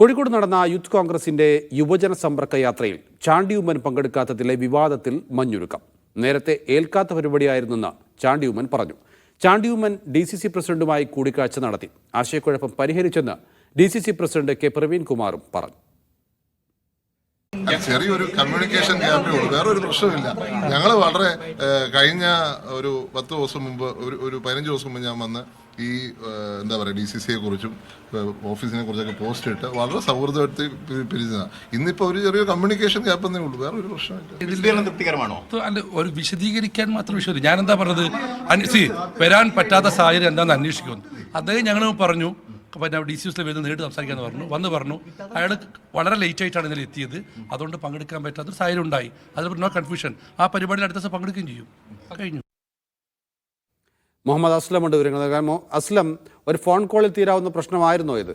കോഴിക്കോട് നടന്ന യൂത്ത് കോൺഗ്രസിന്റെ യുവജന സമ്പർക്ക യാത്രയിൽ ചാണ്ടി ഉമ്മൻ പങ്കെടുക്കാത്തതിലെ വിവാദത്തിൽ മഞ്ഞുരുക്കം. നേരത്തെ ഏൽക്കാത്ത പരിപാടിയായിരുന്നെന്ന് ചാണ്ടി ഉമ്മൻ പറഞ്ഞു. ചാണ്ടി ഉമ്മൻ DCC പ്രസിഡന്റുമായി കൂടിക്കാഴ്ച നടത്തി. ആശയക്കുഴപ്പം പരിഹരിച്ചെന്ന് DCC പ്രസിഡന്റ് കെ പ്രവീൺ കുമാറും പറഞ്ഞു. ചെറിയൊരു കമ്മ്യൂണിക്കേഷൻ ഗ്യാപ്പേ ഉള്ളൂ, വേറൊരു പ്രശ്നമില്ല. ഞങ്ങൾ വളരെ കഴിഞ്ഞ ഒരു 10 ദിവസം മുമ്പ് ഒരു 15 ദിവസം മുമ്പ് ഞാൻ വന്ന് ഈ എന്താ പറയുക DCCയെ കുറിച്ചും ഓഫീസിനെ കുറിച്ചൊക്കെ പോസ്റ്റ് ഇട്ട് വളരെ സൗഹൃദത്തിൽ പിരിച്ചതാണ്. ഇന്നിപ്പോൾ ഒരു ചെറിയ കമ്മ്യൂണിക്കേഷൻ ഗ്യാപ്പ് എന്നേ ഉള്ളൂ, വേറൊരു പ്രശ്നമില്ല. തൃപ്തികരമാണോ? അല്ല, ഒരു വിശദീകരിക്കാൻ മാത്രം വിഷയമില്ല. ഞാനെന്താ പറഞ്ഞത്, വരാൻ പറ്റാത്ത സാഹചര്യം എന്താണെന്ന് അന്വേഷിക്കുന്നു. അദ്ദേഹം ഞങ്ങൾ പറഞ്ഞു, പിന്നെ DCC വരുന്ന നേരിട്ട് സംസാരിക്കാമെന്ന് പറഞ്ഞു. അയാൾ വളരെ ലേറ്റ് ആയിട്ടാണ് ഇന്നലെ എത്തിയത്. അതുകൊണ്ട് പങ്കെടുക്കാൻ പറ്റാത്തൊരു സാഹചര്യം ഉണ്ടായി. അതിൽ നോ കൺഫ്യൂഷൻ. ആ പരിപാടിയിൽ അടുത്ത ദിവസം പങ്കെടുക്കുകയും ചെയ്യും. കഴിഞ്ഞു. മുഹമ്മദ് അസ്ലം ഉണ്ട് വിവരങ്ങൾ നൽകാൻ. അസ്ലം, ഒരു ഫോൺ കോളിൽ തീരാവുന്ന പ്രശ്നമായിരുന്നോ ഇത്?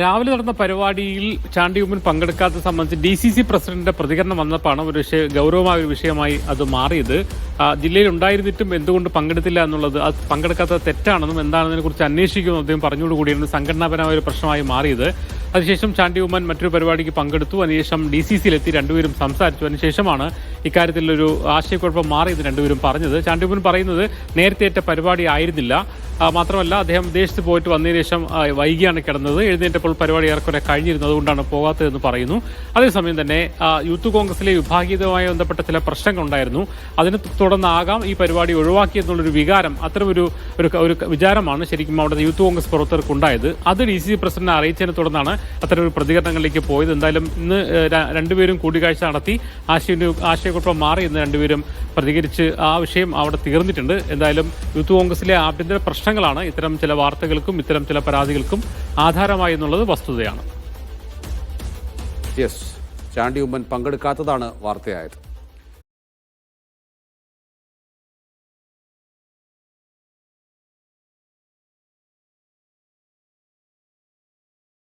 രാവിലെ നടന്ന പരിപാടിയിൽ ചാണ്ടി ഉമ്മൻ പങ്കെടുക്കാത്ത സംബന്ധിച്ച് DCC പ്രസിഡന്റിന്റെ പ്രതികരണം വന്നപ്പോഴാണ് ഒരു ഗൗരവമായ ഒരു വിഷയമായി അത് മാറിയത്. ജില്ലയിൽ ഉണ്ടായിരുന്നിട്ടും എന്തുകൊണ്ട് പങ്കെടുത്തില്ല എന്നുള്ളത്, അത് പങ്കെടുക്കാത്തത് തെറ്റാണെന്നും എന്താണെന്നതിനെ കുറിച്ച് അന്വേഷിക്കുമെന്നും അദ്ദേഹം പറഞ്ഞുകൊടുകൂടിയാണ് സംഘടനാപരമായ ഒരു പ്രശ്നമായി മാറിയത്. അതിനുശേഷം ചാണ്ടി ഉമ്മൻ മറ്റൊരു പരിപാടിക്ക് പങ്കെടുത്തു. അതിനുശേഷം DCCയിലെത്തി രണ്ടുപേരും സംസാരിച്ചു. അതിനുശേഷമാണ് ഇക്കാര്യത്തിലൊരു ആശയക്കുഴപ്പം മാറിയത് രണ്ടുപേരും പറഞ്ഞത്. ചാണ്ടി ഉമ്മൻ പറയുന്നത് നേരത്തെ ഏറ്റ പരിപാടി ആയിരുന്നില്ല. മാത്രമല്ല, അദ്ദേഹം വിദേശത്ത് പോയിട്ട് വന്നതിന് ശേഷം വൈകിയാണ് കിടന്നത്. എഴുന്നേറ്റപ്പോൾ പരിപാടി ഏറെക്കുറെ കഴിഞ്ഞിരുന്നു, അതുകൊണ്ടാണ് പോകാത്തതെന്ന് പറയുന്നു. അതേസമയം തന്നെ യൂത്ത് കോൺഗ്രസിലെ വിഭാഗീയതയുമായി ബന്ധപ്പെട്ട ചില പ്രശ്നങ്ങളുണ്ടായിരുന്നു. അതിനെ തുടർന്നാകാം ഈ പരിപാടി ഒഴിവാക്കിയെന്നുള്ളൊരു വികാരം, അത്തരമൊരു ഒരു വിചാരമാണ് ശരിക്കും അവിടെ യൂത്ത് കോൺഗ്രസ് പ്രവർത്തകർക്കുണ്ടായത്. അത് DCC പ്രസിഡന്റിനെ അറിയിച്ചതിനെ തുടർന്നാണ് അത്തരമൊരു പ്രതികരണങ്ങളിലേക്ക് പോയത്. എന്തായാലും ഇന്ന് രണ്ടുപേരും കൂടിക്കാഴ്ച നടത്തി ആശയക്കുഴപ്പം മാറി എന്ന് രണ്ടുപേരും പ്രതികരിച്ച് ആ വിഷയം അവിടെ തീർന്നിട്ടുണ്ട്. എന്തായാലും യൂത്ത് കോൺഗ്രസിലെ ആഭ്യന്തര പ്രശ്നങ്ങളാണ് ഇത്തരം ചില വാർത്തകൾക്കും ഇത്തരം ചില പരാതികൾക്കും ആധാരമായി എന്നുള്ളത് വസ്തുതയാണ്. യെസ്, ചാണ്ടി ഉമ്മൻ പങ്കെടുക്കാത്തതാണ് വാർത്തയായത്.